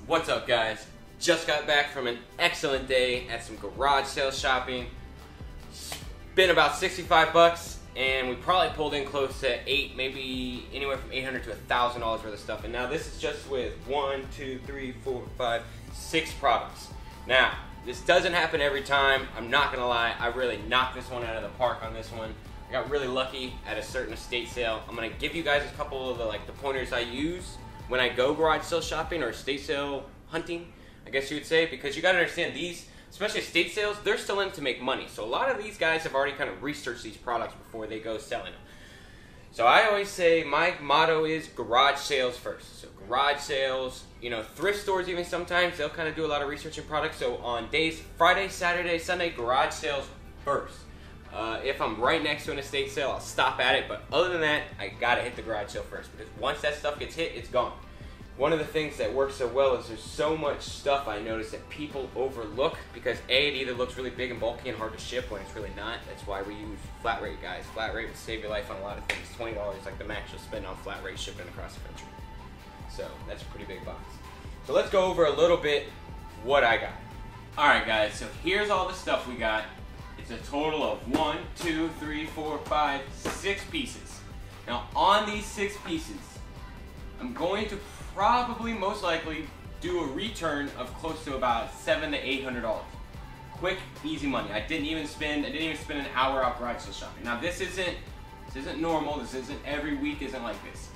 What's up, guys? Just got back from an excellent day at some garage sale shopping. Spent about 65 bucks, and we probably pulled in close to maybe anywhere from $800 to $1,000 worth of stuff. And now this is just with 6 products. Now, this doesn't happen every time. I'm not gonna lie, I really knocked this one out of the park on this one. I got really lucky at a certain estate sale. I'm gonna give you guys a couple of the pointers I use when I go garage sale shopping or estate sale hunting, I guess you would say, because you gotta understand these, especially estate sales, they're still in to make money. So a lot of these guys have already kind of researched these products before they go selling them. So I always say my motto is garage sales first. So garage sales, you know, thrift stores even sometimes, they'll kind of do a lot of research in products. So on days, Friday, Saturday, Sunday, garage sales first. If I'm right next to an estate sale, I'll stop at it. But other than that, I gotta hit the garage sale first, because once that stuff gets hit, it's gone. One of the things that works so well is there's so much stuff I notice that people overlook because A, it either looks really big and bulky and hard to ship when it's really not. That's why we use flat rate, guys. Flat rate will save your life on a lot of things. $20 like the max you'll spend on flat rate shipping across the country. So that's a pretty big box. So let's go over a little bit what I got. Alright guys, so here's all the stuff we got. It's a total of 6 pieces. Now on these 6 pieces, I'm going to probably most likely do a return of close to about $700 to $800. Quick, easy money. I didn't even spend an hour out garage sale shopping. Now this isn't normal. This isn't every week. Isn't like this.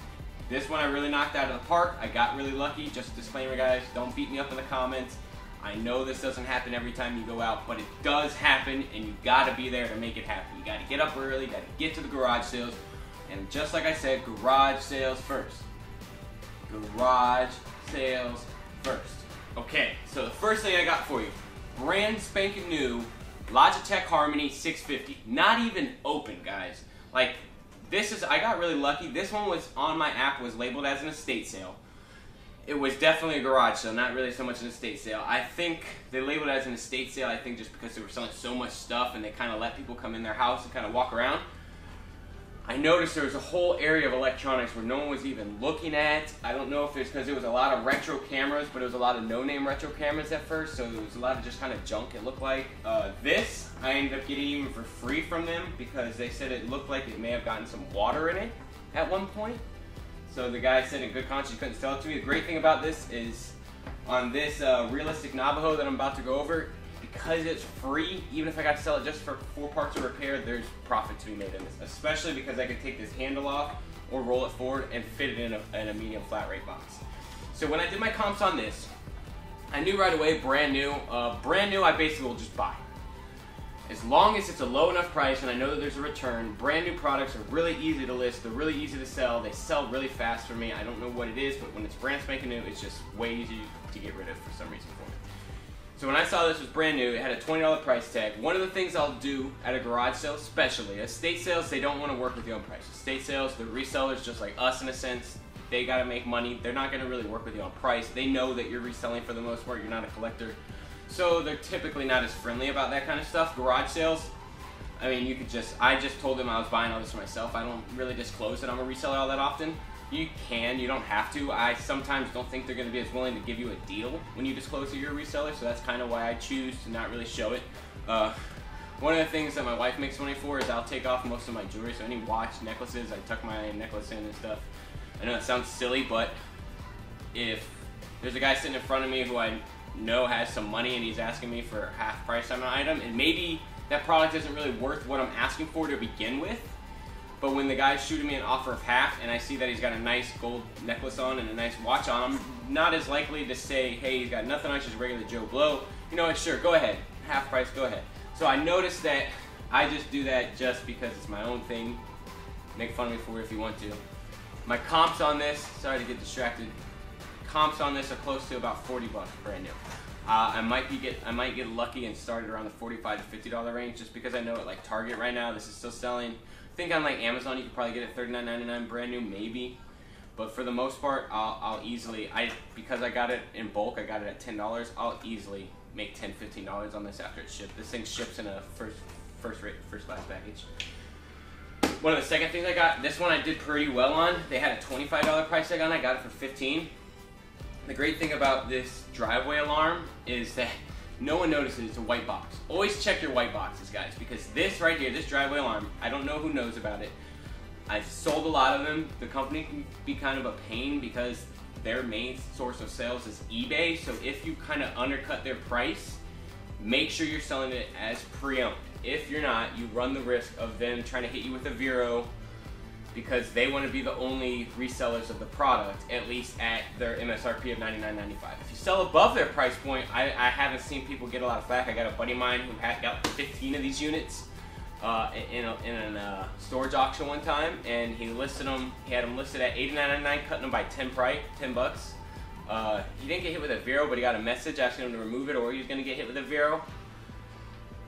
This one I really knocked out of the park. I got really lucky. Just a disclaimer, guys. Don't beat me up in the comments. I know this doesn't happen every time you go out, but it does happen, and you gotta be there to make it happen. You gotta get up early. You gotta get to the garage sales, and just like I said, garage sales first. Garage sales first. Okay, so the first thing I got for you, brand spanking new Logitech Harmony 650. Not even open, guys. Like, I got really lucky. This one was on my app, was labeled as an estate sale. It was definitely a garage sale, not really so much an estate sale. I think they labeled it as an estate sale, I think just because they were selling so much stuff and they kind of let people come in their house and kind of walk around. I noticed there was a whole area of electronics where no one was even looking at. I don't know if it's because it was a lot of retro cameras, but it was a lot of no-name retro cameras at first, so it was a lot of just kind of junk, it looked like. This, I ended up getting even for free from them because they said it looked like it may have gotten some water in it at one point. So the guy said in good conscience he couldn't sell it to me. The great thing about this is on this realistic Navajo that I'm about to go over, because it's free, even if I got to sell it just for 4 parts of repair, there's profit to be made in this, especially because I could take this handle off or roll it forward and fit it in a medium flat rate box. So when I did my comps on this, I knew right away, brand new, I basically will just buy. As long as it's a low enough price and I know that there's a return, brand new products are really easy to list, they're really easy to sell, they sell really fast for me. I don't know what it is, but when it's brand spanking new, it's just way easy to get rid of for some reason for me. So when I saw this was brand new, it had a $20 price tag. One of the things I'll do at a garage sale, especially, estate sales, they don't want to work with you on price. Estate sales, they're resellers just like us in a sense. They gotta make money. They're not gonna really work with you on price. They know that you're reselling for the most part, you're not a collector. So they're typically not as friendly about that kind of stuff. Garage sales, I mean, I just told them I was buying all this for myself. I don't really disclose that I'm a reseller all that often. You don't have to. I sometimes don't think they're going to be as willing to give you a deal when you disclose that you're a reseller, so that's kind of why I choose to not really show it. One of the things that my wife makes money for is I'll take off most of my jewelry, so any watch, necklaces, I tuck my necklace in and stuff. I know that sounds silly, but if there's a guy sitting in front of me who I know has some money and he's asking me for half price on an item, and maybe that product isn't really worth what I'm asking for to begin with, but when the guy's shooting me an offer of half and I see that he's got a nice gold necklace on and a nice watch on, I'm not as likely to say, hey, he's got nothing on, just regular Joe Blow. You know what, sure, go ahead. Half price, go ahead. So I noticed that I just do that just because it's my own thing. Make fun of me for it if you want to. My comps on this, sorry to get distracted, comps on this are close to about 40 bucks brand new. I might get lucky and start it around the $45 to $50 range just because I know at like Target right now this is still selling. I think on like Amazon you could probably get it $39.99 brand new maybe, but for the most part I'll easily, because I got it in bulk, I got it at $10, I'll easily make $10, $15 on this after it's shipped. This thing ships in a first class package. One of the second things I got, this one I did pretty well on. They had a $25 price tag on, I got it for $15. The great thing about this driveway alarm is that no one notices it's a white box. Always check your white boxes, guys, because this right here, this driveway alarm, I don't know who knows about it. I've sold a lot of them. The company can be kind of a pain because their main source of sales is eBay. So if you kind of undercut their price, make sure you're selling it as pre-owned. If you're not, you run the risk of them trying to hit you with a Vero because they want to be the only resellers of the product, at least at their MSRP of $99.95. If you sell above their price point, I haven't seen people get a lot of flack. I got a buddy of mine who got 15 of these units in a storage auction one time, and he listed them. He had them listed at $89.99, cutting them by 10 bucks. He didn't get hit with a Vero, but he got a message asking him to remove it, or he was going to get hit with a Vero.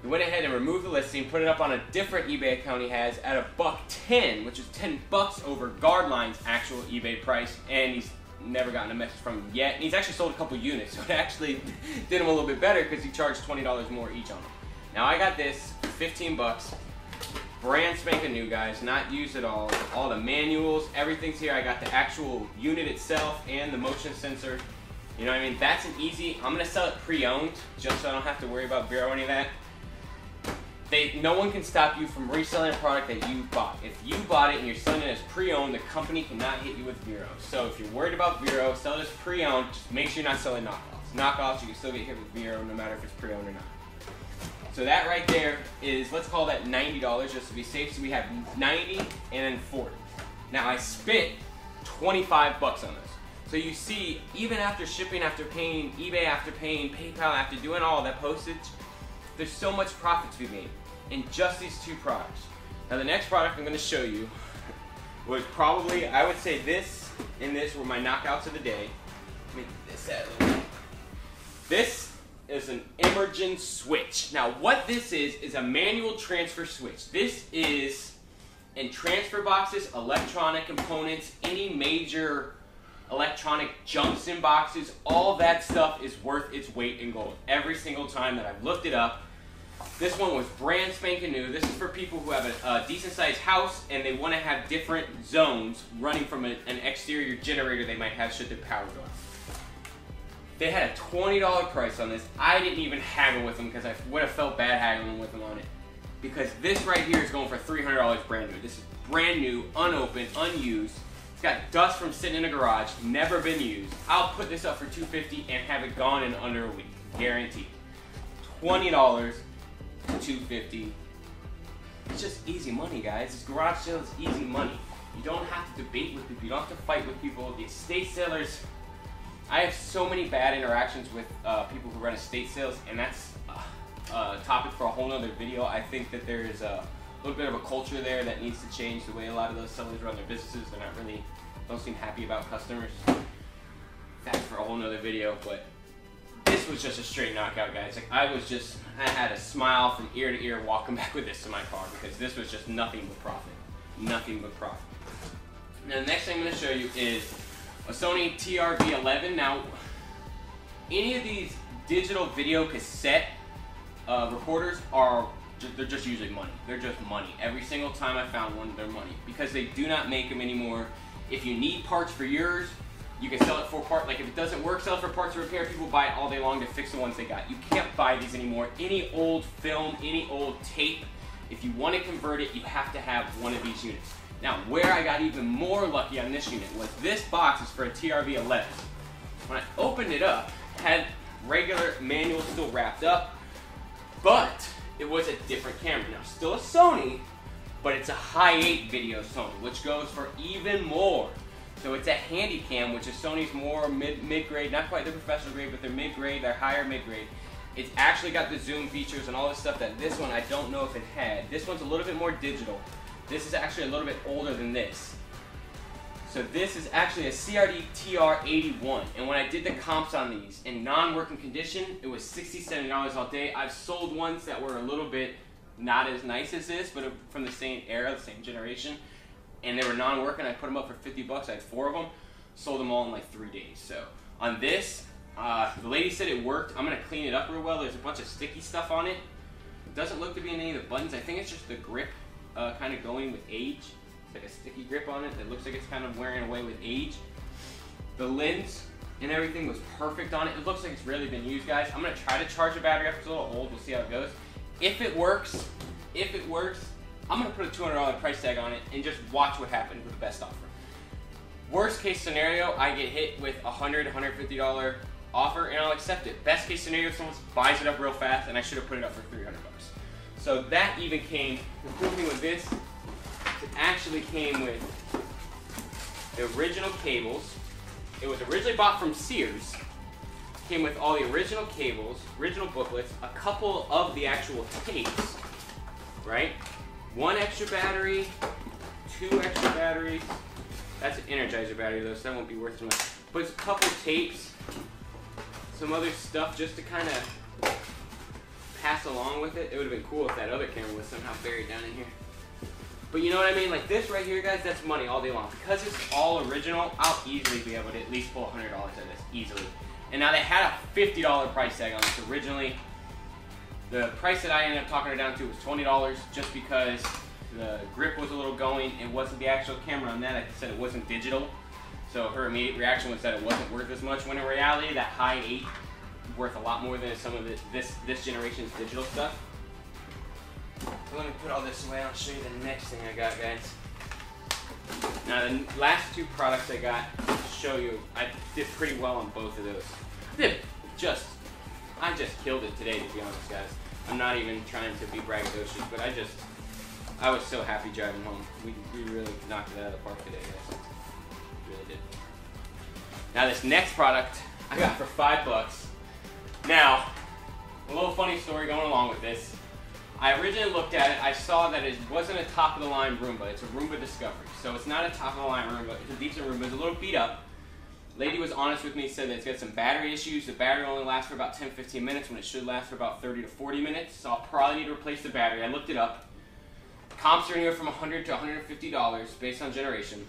He went ahead and removed the listing, put it up on a different eBay account he has at $110, which is 10 bucks over Guardline's actual eBay price, and he's never gotten a message from him yet. And he's actually sold a couple units, so it actually did him a little bit better because he charged $20 more each on them. Now I got this for 15 bucks, brand spanking new, guys, not used at all. All the manuals, everything's here. I got the actual unit itself and the motion sensor. You know what I mean? That's an easy. I'm gonna sell it pre-owned just so I don't have to worry about Vero or any of that. No one can stop you from reselling a product that you bought. If you bought it and you're selling it as pre-owned, the company cannot hit you with Vero. So if you're worried about Vero, sell it as pre-owned. Just make sure you're not selling knockoffs. Knockoffs, you can still get hit with Vero no matter if it's pre-owned or not. So that right there is, let's call that $90 just to be safe. So we have 90 and then 40. Now I spent 25 bucks on this. So you see, even after shipping, after paying eBay, after paying PayPal, after doing all that postage, there's so much profit to be made in just these two products. Now the next product I'm going to show you was probably, I would say this and this were my knockouts of the day. Let me get this out of the way. This is an Emergen switch. Now what this is a manual transfer switch. This is in transfer boxes, electronic components, any major electronic junks in boxes, all that stuff is worth its weight in gold. Every single time that I've looked it up. This one was brand spanking new. This is for people who have a decent sized house and they want to have different zones running from an exterior generator they might have should the power go out. They had a $20 price on this. I didn't even haggle with them because I would have felt bad haggling with them on it. Because this right here is going for $300 brand new. This is brand new, unopened, unused. It's got dust from sitting in a garage, never been used. I'll put this up for $250 and have it gone in under a week, guaranteed. $20, $250. It's just easy money, guys. This garage sale is easy money. You don't have to debate with people. You don't have to fight with people. The estate sellers, I have so many bad interactions with people who run estate sales, and that's a topic for a whole nother video. I think that there is a little bit of a culture there that needs to change the way a lot of those sellers run their businesses. They're not really, don't seem happy about customers. That's for a whole nother video, but this was just a straight knockout, guys. Like I had a smile from ear to ear walking back with this in my car because this was just nothing but profit. Nothing but profit. Now the next thing I'm going to show you is a Sony TRV-11. Now, any of these digital video cassette recorders they're just usually money. They're just money. Every single time I found one, they're money because they do not make them anymore. If you need parts for yours, you can sell it for parts. Like if it doesn't work, sell it for parts of repair. People buy it all day long to fix the ones they got. You can't buy these anymore. Any old film, any old tape, if you want to convert it, you have to have one of these units. Now, where I got even more lucky on this unit was this box is for a TRV-11. When I opened it up, it had regular manual still wrapped up, but it was a different camera. Now, still a Sony, but it's a high 8 video Sony, which goes for even more. So it's a handy cam, which is Sony's more mid-grade, not quite the professional grade, but they're mid-grade, they're higher mid-grade. It's actually got the zoom features and all this stuff that this one, I don't know if it had. This one's a little bit more digital. This is actually a little bit older than this. So this is actually a CRD TR81. And when I did the comps on these in non-working condition, it was $60, $70 all day. I've sold ones that were a little bit not as nice as this, but from the same era, the same generation. And they were non-working. I put them up for 50 bucks. I had 4 of them. Sold them all in like 3 days. So on this, the lady said it worked. I'm going to clean it up real well. There's a bunch of sticky stuff on it. It doesn't look to be in any of the buttons. I think it's just the grip kind of going with age. It's like a sticky grip on it that looks like it's kind of wearing away with age. The lens and everything was perfect on it. It looks like it's really been used, guys. I'm gonna try to charge the battery up. It's a little old. We'll see how it goes. If it works, I'm gonna put a $200 price tag on it and just watch what happens with the best offer. Worst case scenario, I get hit with a $100, $150 offer and I'll accept it. Best case scenario, someone buys it up real fast and I should have put it up for $300. So that even came, the cool thing with this, it actually came with the original cables. It was originally bought from Sears. Came with all the original cables, original booklets, a couple of the actual tapes, right? One extra battery, 2 extra batteries. That's an Energizer battery though, so that won't be worth as much. But it's a couple tapes, some other stuff just to kind of pass along with it. It would have been cool if that other camera was somehow buried down in here. But you know what I mean? Like this right here, guys, that's money all day long. Because it's all original, I'll easily be able to at least pull $100 out of this, easily. And now they had a $50 price tag on this originally. The price that I ended up talking her down to was $20 just because the grip was a little going. It wasn't the actual camera on that. I said it wasn't digital. So her immediate reaction was that it wasn't worth as much, when in reality that high 8 is worth a lot more than some of this generation's digital stuff. So let me put all this away and I'll show you the next thing I got, guys. Now the last 2 products I got, to show you, I did pretty well on both of those. I just killed it today, to be honest, guys. I'm not even trying to be braggadocious, but I was so happy driving home. We really knocked it out of the park today, guys. We really did. Now this next product I got for $5. Now, a little funny story going along with this. I originally looked at it, I saw that it wasn't a top of the line Roomba, it's a Roomba Discovery. So it's not a top of the line Roomba, it's a decent Roomba, it's a little beat up. Lady was honest with me, said that it's got some battery issues. The battery only lasts for about 10-15 minutes when it should last for about 30 to 40 minutes. So I'll probably need to replace the battery. I looked it up. Comps are anywhere from $100 to $150 based on generation.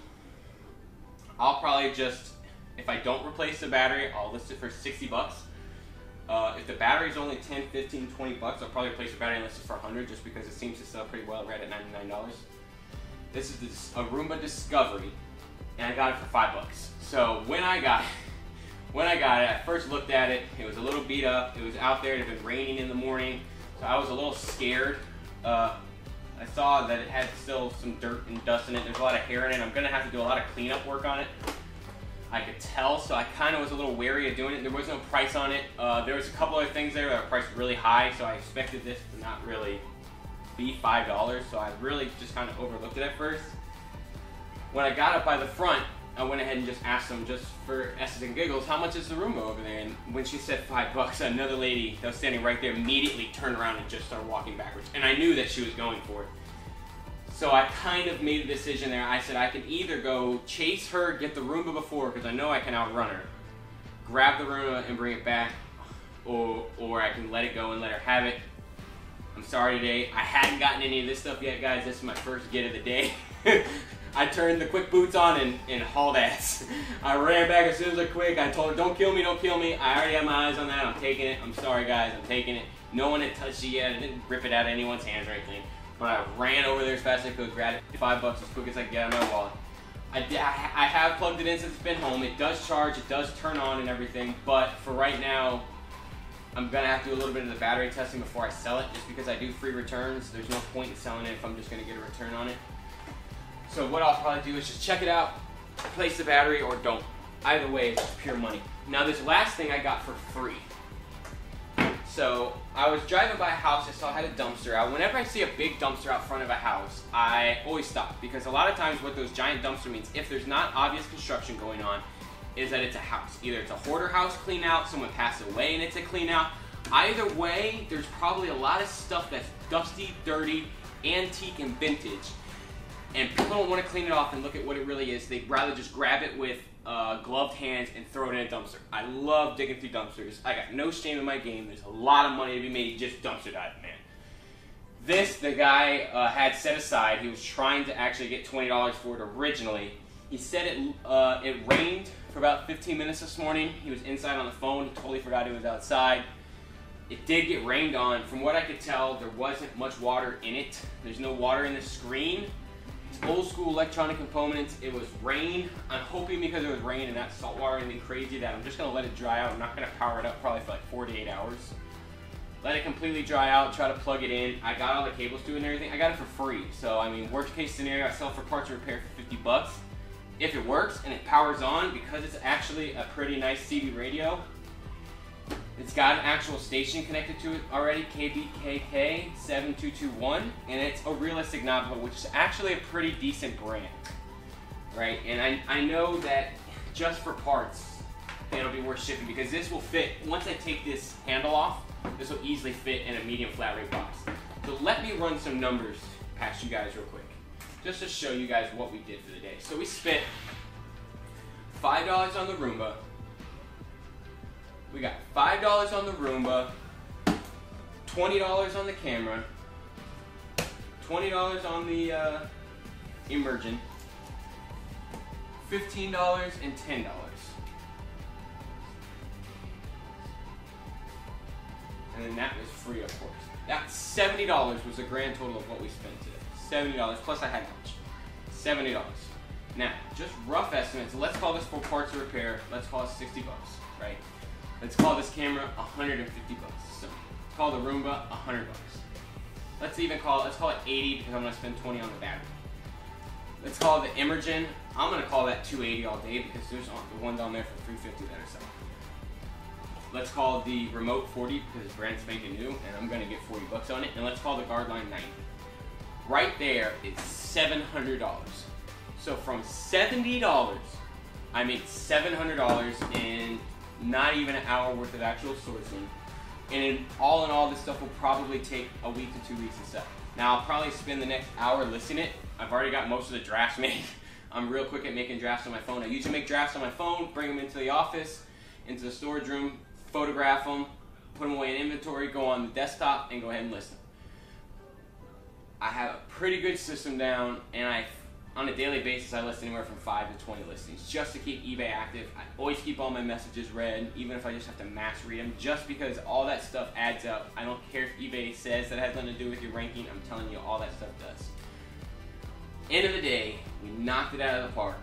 I'll probably just, if I don't replace the battery, I'll list it for $60. If the battery's only 10, 15, 20 bucks, I'll probably replace the battery and list it for $100 just because it seems to sell pretty well right at $99. This is a Roomba Discovery and I got it for $5. So when I got it, I first looked at it, it was a little beat up, it was out there, it had been raining in the morning, so I was a little scared. I saw that it had still some dirt and dust in it, there's a lot of hair in it, I'm going to have to do a lot of cleanup work on it. I could tell, so I kind of was a little wary of doing it. There was no price on it. There was a couple other things there that were priced really high, so I expected this to not really be $5, so I really just kind of overlooked it at first. When I got it by the front, I went ahead and just asked them, just for S's and giggles, how much is the Roomba over there? And when she said $5, another lady that was standing right there immediately turned around and just started walking backwards. And I knew that she was going for it. So I kind of made a decision there. I said I can either go chase her, get the Roomba before, because I know I can outrun her, grab the Roomba and bring it back, or I can let it go and let her have it. I'm sorry today, I hadn't gotten any of this stuff yet, guys. This is my first get of the day. I turned the quick boots on and hauled ass. I ran back as soon as I quick. I told her, don't kill me, don't kill me. I already have my eyes on that. I'm taking it. I'm sorry, guys. I'm taking it. No one had touched it yet. I didn't rip it out of anyone's hands or anything. But I ran over there as fast as I could, grabbed it, $5 as quick as I could get out of my wallet. I have plugged it in since it's been home. It does charge. It does turn on and everything. But for right now, I'm going to have to do a little bit of the battery testing before I sell it, just because I do free returns. There's no point in selling it if I'm just going to get a return on it. So what I'll probably do is just check it out, replace the battery, or don't. Either way, it's pure money. Now this last thing I got for free. So I was driving by a house, I saw it had a dumpster out. Whenever I see a big dumpster out front of a house, I always stop, because a lot of times what those giant dumpster means, if there's not obvious construction going on, is that it's a house. Either it's a hoarder house clean out, someone passed away and it's a clean out. Either way, there's probably a lot of stuff that's dusty, dirty, antique, and vintage. And people don't want to clean it off and look at what it really is. They'd rather just grab it with gloved hands and throw it in a dumpster. I love digging through dumpsters. I got no shame in my game. There's a lot of money to be made just dumpster diving, man. This, the guy had set aside. He was trying to actually get $20 for it originally. He said it rained for about 15 minutes this morning. He was inside on the phone. He totally forgot he was outside. It did get rained on. From what I could tell, there wasn't much water in it. There's no water in the screen. old school electronic components. It was rain. I'm hoping because it was rain and not salt water or anything crazy that I'm just gonna let it dry out. I'm not gonna power it up probably for like 4 to 8 hours. Let it completely dry out, try to plug it in. I got all the cables to it and everything. I got it for free. So I mean, worst case scenario, I sell it for parts and repair for 50 bucks. If it works and it powers on, because it's actually a pretty nice CB radio, it's got an actual station connected to it already, KBKK 7221, and it's a realistic Navajo, which is actually a pretty decent brand, right? And I know that just for parts, it'll be worth shipping because this will fit. Once I take this handle off, this will easily fit in a medium flat rate box. So let me run some numbers past you guys real quick, just to show you guys what we did for the day. So we spent $5 on the Roomba. We got $5 on the Roomba, $20 on the camera, $20 on the Emergent, $15 and $10. And then that was free, of course. That $70 was the grand total of what we spent today. $70 plus I had lunch. $70. Now, just rough estimates. Let's call this for parts or repair. Let's call it 60 bucks, right? Let's call this camera 150 bucks. So call the Roomba 100 bucks. Let's call it 80 because I'm gonna spend 20 on the battery. Let's call it the Emergent. I'm gonna call that 280 all day because there's the one down there for 350 that are selling. Let's call the remote 40 because it's brand spanking new and I'm gonna get 40 bucks on it. And let's call the guard line 90. Right there is $700. So from $70, I made $700 in not even an hour worth of actual sourcing. And in all, this stuff will probably take a week to 2 weeks to sell. Now I'll probably spend the next hour listing it. I've already got most of the drafts made. I'm real quick at making drafts on my phone. I usually make drafts on my phone, bring them into the office, into the storage room, photograph them, put them away in inventory, go on the desktop, and go ahead and list them. I have a pretty good system down, and on a daily basis, I list anywhere from 5 to 20 listings just to keep eBay active. I always keep all my messages read, even if I just have to mass read them, just because all that stuff adds up. I don't care if eBay says that it has nothing to do with your ranking. I'm telling you, all that stuff does. End of the day, we knocked it out of the park.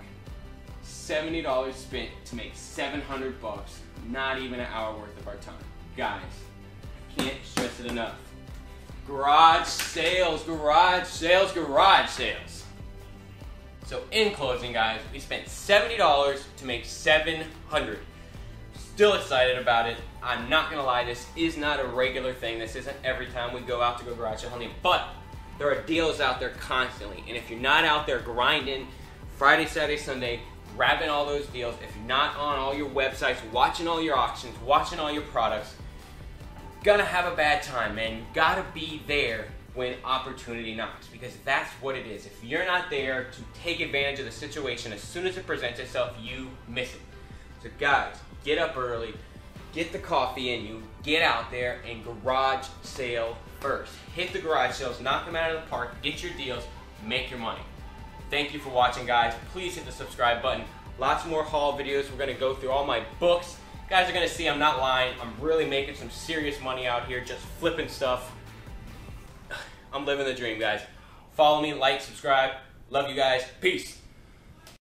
$70 spent to make 700 bucks, not even an hour worth of our time. Guys, I can't stress it enough. Garage sales, garage sales, garage sales. So in closing, guys, we spent $70 to make 700. Still excited about it. I'm not gonna lie, this is not a regular thing. This isn't every time we go out to go garage sale hunting, but there are deals out there constantly. And if you're not out there grinding Friday, Saturday, Sunday, grabbing all those deals, if you're not on all your websites, watching all your auctions, watching all your products, gonna have a bad time, man. You gotta be there when opportunity knocks, because that's what it is. If you're not there to take advantage of the situation as soon as it presents itself, you miss it. So guys, get up early, get the coffee in you, get out there and garage sale first. Hit the garage sales, knock them out of the park, get your deals, make your money. Thank you for watching, guys. Please hit the subscribe button. Lots more haul videos. We're gonna go through all my books. You guys are gonna see I'm not lying. I'm really making some serious money out here, just flipping stuff. I'm living the dream, guys. Follow me, like, subscribe. Love you guys. Peace.